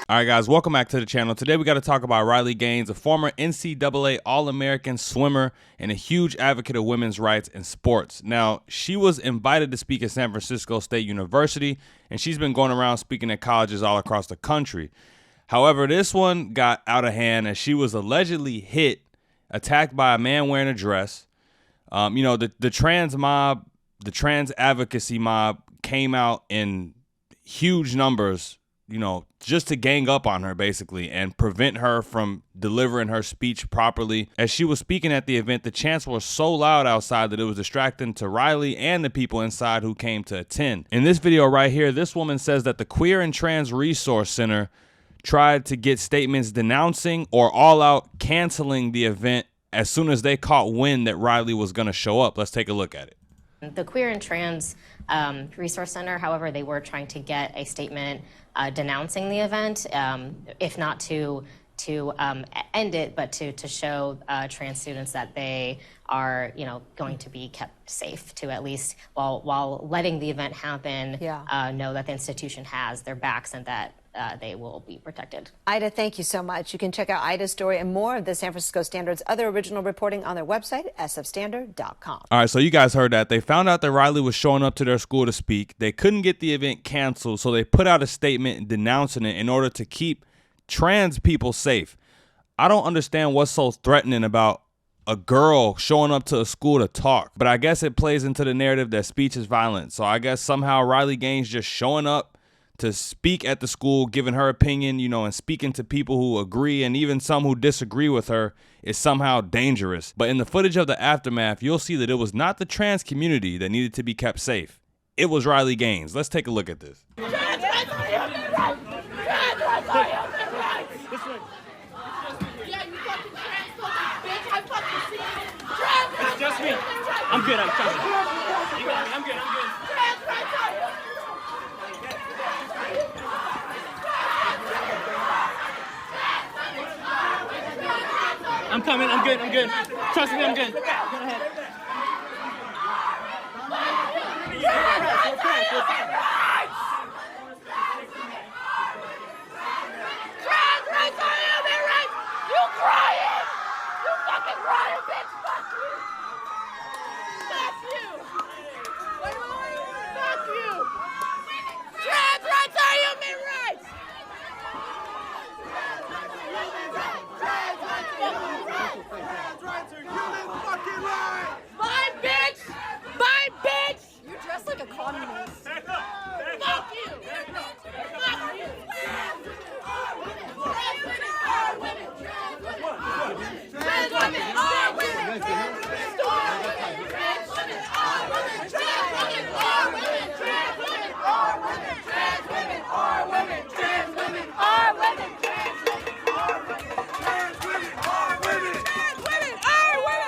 All right, guys, welcome back to the channel. Today we got to talk about Riley Gaines, a former NCAA All-American swimmer and a huge advocate of women's rights in sports. Now, she was invited to speak at San Francisco State University, and she's been going around speaking at colleges all across the country. However, this one got out of hand as she was allegedly attacked by a man wearing a dress. The trans mob, the trans advocacy mob came out in huge numbers, just to gang up on her basically and prevent her from delivering her speech properly. As she was speaking at the event, the chants were so loud outside that it was distracting to Riley and the people inside who came to attend. In this video right here, this woman says that the Queer and Trans Resource Center tried to get statements denouncing or all out canceling the event as soon as they caught wind that Riley was going to show up. Let's take a look at it. The Queer and Trans Resource Center, however, they were trying to get a statement denouncing the event, if not to end it, but to show trans students that they are, going to be kept safe, to at least while letting the event happen, know that the institution has their backs and that they will be protected. Ida, thank you so much. You can check out Ida's story and more of the San Francisco Standard's other original reporting on their website, sfstandard.com. All right, so you guys heard that. They found out that Riley was showing up to their school to speak. They couldn't get the event canceled, so they put out a statement denouncing it in order to keep trans people safe. I don't understand what's so threatening about a girl showing up to a school to talk, but I guess it plays into the narrative that speech is violent. So I guess somehow Riley Gaines just showing up to speak at the school, giving her opinion, and speaking to people who agree and even some who disagree with her is somehow dangerous. But in the footage of the aftermath, you'll see that it was not the trans community that needed to be kept safe. It was Riley Gaines. Let's take a look at this. It's just me. I'm good. I'm good. I'm good. I'm coming. I'm good. I'm good. Trust me. I'm good. Go ahead. Trans rights are human rights. You crying? You fucking crying, bitch. Fuck you. Fuck you. Fuck you. Trans rights are human rights. Trans rights are human fucking rights. Bye, bitch. Bye, bitch. You dress like a communist. Fuck you. Fuck you. Trans women are women. Trans women are women. Trans women are women. Trans women are women. Trans women are women. Trans women are women. Trans women are women. Trans women are women. Trans women are women. Trans women are women.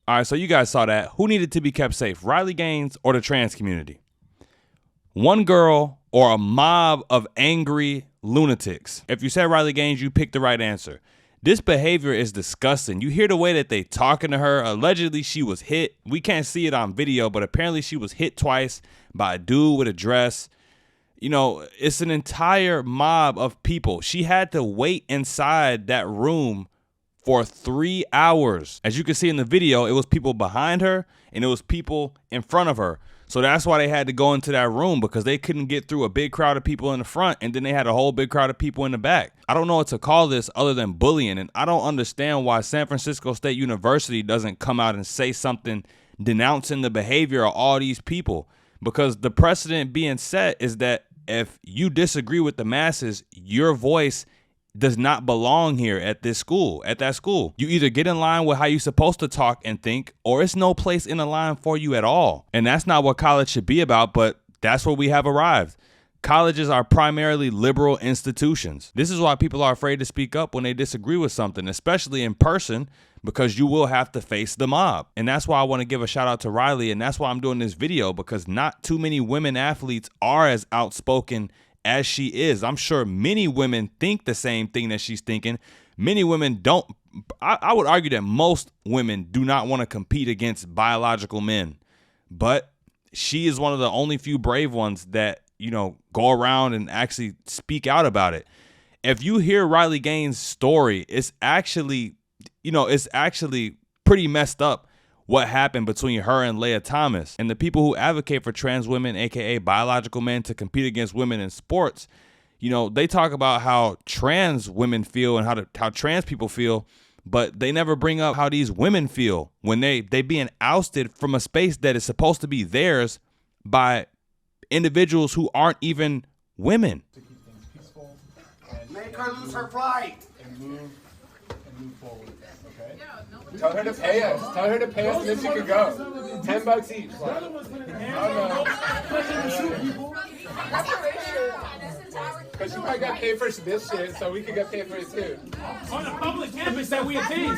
All right, so you guys saw that. Who needed to be kept safe, Riley Gaines or the trans community? One girl or a mob of angry lunatics? If you said Riley Gaines, you picked the right answer. This behavior is disgusting. You hear the way that they talking to her. Allegedly, she was hit. We can't see it on video, but apparently she was hit twice by a dude with a dress. It's an entire mob of people. She had to wait inside that room for 3 hours. As you can see in the video, it was people behind her and it was people in front of her. So that's why they had to go into that room, because they couldn't get through a big crowd of people in the front, and then they had a whole big crowd of people in the back. I don't know what to call this other than bullying, and I don't understand why San Francisco State University doesn't come out and say something denouncing the behavior of all these people, because the precedent being set is that if you disagree with the masses, your voice does not belong here at this school, at that school. You either get in line with how you're supposed to talk and think, or it's no place in the line for you at all. And that's not what college should be about, but that's where we have arrived. Colleges are primarily liberal institutions. This is why people are afraid to speak up when they disagree with something, especially in person, because you will have to face the mob. And that's why I want to give a shout out to Riley, and that's why I'm doing this video, because not too many women athletes are as outspoken as she is. I'm sure many women think the same thing that she's thinking. Many women don't. I would argue that most women do not want to compete against biological men, but she is one of the only few brave ones that, you know, go around and actually speak out about it. If you hear Riley Gaines' story, it's actually, you know, it's actually pretty messed up what happened between her and Leah Thomas. And the people who advocate for trans women, aka biological men, to compete against women in sports, you know, they talk about how trans women feel and how trans people feel, but they never bring up how these women feel when they being ousted from a space that is supposed to be theirs by individuals who aren't even women. To keep things peaceful and Make her lose her flight. and move forward. Okay. Tell her to pay us. Tell her to pay us, and then she could go. $10 each. Because she might get paid for this shit, so we could get paid for it too. On a public campus that we attend.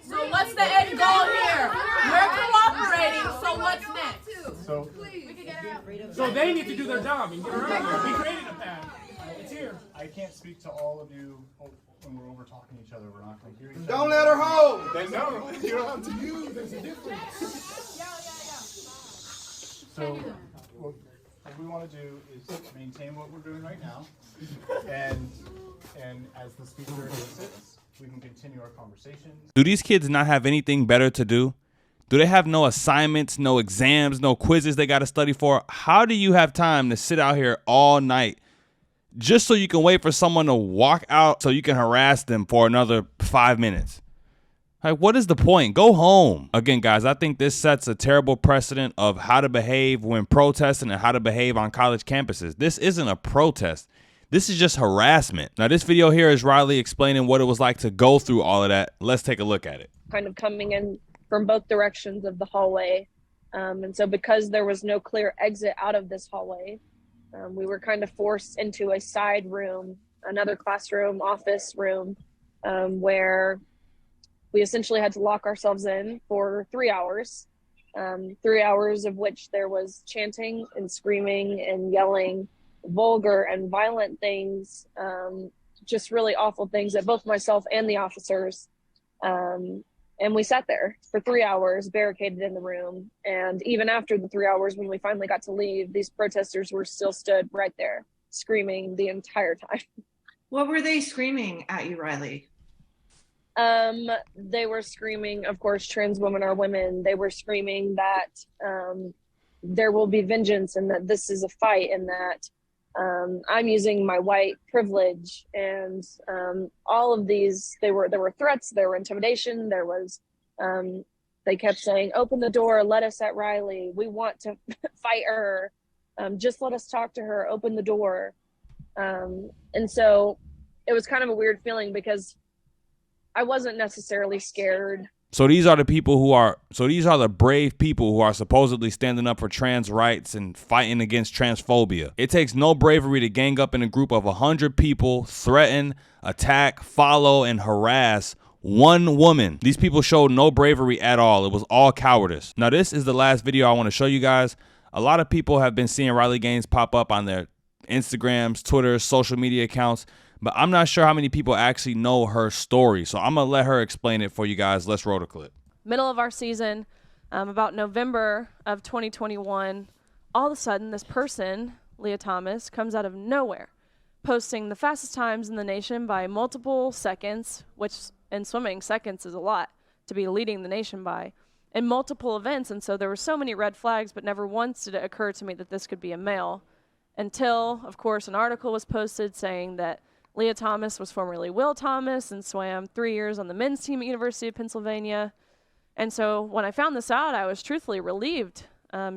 So what's the end goal here? We're cooperating, so what's next? So they need to do their job and get her out there. We created a path. It's here. I can't speak to all of you when we're over talking to each other. We're not going to hear each other. Don't let her hold. Then no, you don't have to use. There's a difference. So what we want to do is maintain what we're doing right now, and as the speaker elicits, we can continue our conversations. Do these kids not have anything better to do? Do they have no assignments, no exams, no quizzes they got to study for? How do you have time to sit out here all night just so you can wait for someone to walk out so you can harass them for another 5 minutes? Like, what is the point? Go home. Again, guys, I think this sets a terrible precedent of how to behave when protesting and how to behave on college campuses. This isn't a protest. This is just harassment. Now, this video here is Riley explaining what it was like to go through all of that. Let's take a look at it. Kind of coming in from both directions of the hallway. And so because there was no clear exit out of this hallway, we were kind of forced into a side room, another classroom, office room, where we essentially had to lock ourselves in for 3 hours, 3 hours of which there was chanting and screaming and yelling, vulgar and violent things, just really awful things that both myself and the officers. And we sat there for 3 hours, barricaded in the room. And even after the 3 hours, when we finally got to leave, these protesters were still stood right there, screaming the entire time. What were they screaming at you, Riley? They were screaming, of course, trans women are women. They were screaming that there will be vengeance and that this is a fight and that I'm using my white privilege, and all of these, there were threats, there were intimidation, there was, they kept saying, open the door, let us at Riley, we want to fight her, just let us talk to her, open the door. And so it was kind of a weird feeling because I wasn't necessarily scared. So these are the people who are, so these are the brave people who are supposedly standing up for trans rights and fighting against transphobia. It takes no bravery to gang up in a group of 100 people, threaten, attack, follow, and harass one woman. These people showed no bravery at all. It was all cowardice. Now, this is the last video I want to show you guys. A lot of people have been seeing Riley Gaines pop up on their Instagrams, Twitter, social media accounts, but I'm not sure how many people actually know her story. So I'm going to let her explain it for you guys. Let's roll the clip. Middle of our season, about November of 2021, all of a sudden this person, Leah Thomas, comes out of nowhere, posting the fastest times in the nation by multiple seconds, which in swimming, seconds is a lot to be leading the nation by, in multiple events. And so there were so many red flags, but never once did it occur to me that this could be a male until, of course, an article was posted saying that Leah Thomas was formerly Will Thomas and swam 3 years on the men's team at University of Pennsylvania. And so when I found this out, I was truthfully relieved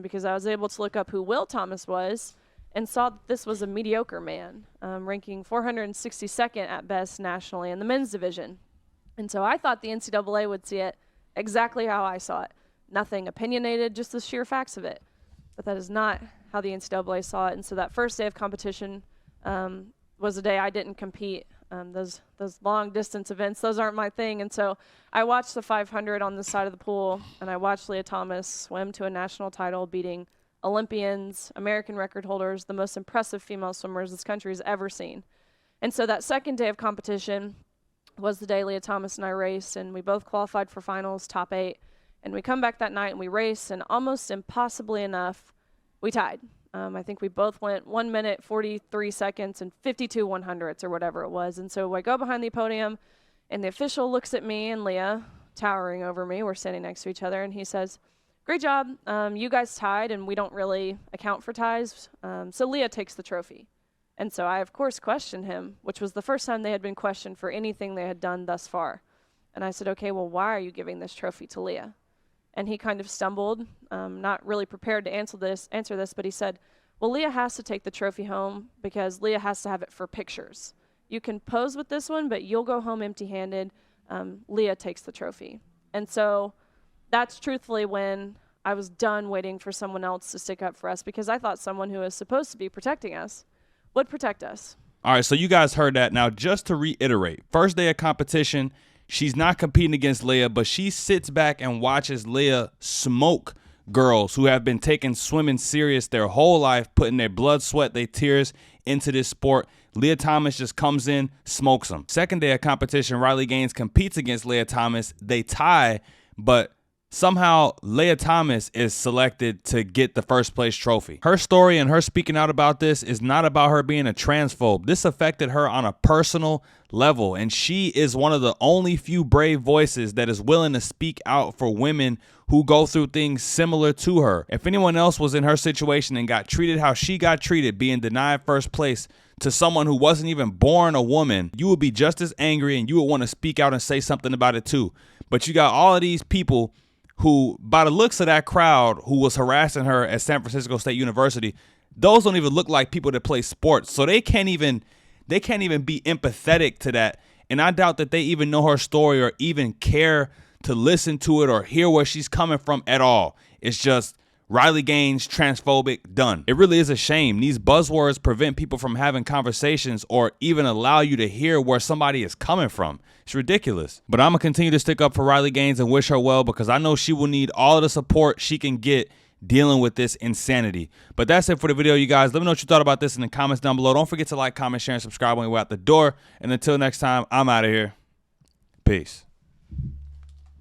because I was able to look up who Will Thomas was and saw that this was a mediocre man, ranking 462nd at best nationally in the men's division. And so I thought the NCAA would see it exactly how I saw it. Nothing opinionated, just the sheer facts of it. But that is not how the NCAA saw it. And so that first day of competition was the day I didn't compete. Those long distance events, those aren't my thing. And so I watched the 500 on the side of the pool, and I watched Leah Thomas swim to a national title, beating Olympians, American record holders, the most impressive female swimmers this country has ever seen. And so that second day of competition was the day Leah Thomas and I raced, and we both qualified for finals, top 8. And we come back that night and we race, and almost impossibly enough, we tied. I think we both went 1 minute, 43 seconds, and 52 100ths or whatever it was. And so I go behind the podium, and the official looks at me and Leah, towering over me. We're standing next to each other, and he says, "Great job. You guys tied, and we don't really account for ties. So Leah takes the trophy." And so I, of course, questioned him, which was the first time they had been questioned for anything they had done thus far. And I said, "Okay, well, why are you giving this trophy to Leah?" And he kind of stumbled, not really prepared to answer this, but he said, "Well, Leah has to take the trophy home because Leah has to have it for pictures. You can pose with this one, but you'll go home empty-handed. Leah takes the trophy." And so that's truthfully when I was done waiting for someone else to stick up for us, because I thought someone who is supposed to be protecting us would protect us. All right, so you guys heard that. Now, just to reiterate, first day of competition, she's not competing against Leah, but she sits back and watches Leah smoke girls who have been taking swimming serious their whole life, putting their blood, sweat, their tears into this sport. Leah Thomas just comes in, smokes them. Second day of competition, Riley Gaines competes against Leah Thomas. They tie, but somehow Leah Thomas is selected to get the first place trophy. Her story and her speaking out about this is not about her being a transphobe. This affected her on a personal level, and she is one of the only few brave voices that is willing to speak out for women who go through things similar to her. If anyone else was in her situation and got treated how she got treated, being denied first place to someone who wasn't even born a woman, you would be just as angry and you would want to speak out and say something about it too. But you got all of these people who, by the looks of that crowd who was harassing her at San Francisco State University, those don't even look like people that play sports. So they can't even be empathetic to that. And I doubt that they even know her story or even care to listen to it or hear where she's coming from at all. It's just Riley Gaines, transphobic, done. It really is a shame. These buzzwords prevent people from having conversations or even allow you to hear where somebody is coming from. It's ridiculous. But I'm going to continue to stick up for Riley Gaines and wish her well, because I know she will need all of the support she can get dealing with this insanity. But that's it for the video, you guys. Let me know what you thought about this in the comments down below. Don't forget to like, comment, share, and subscribe when you're out the door. And until next time, I'm out of here. Peace.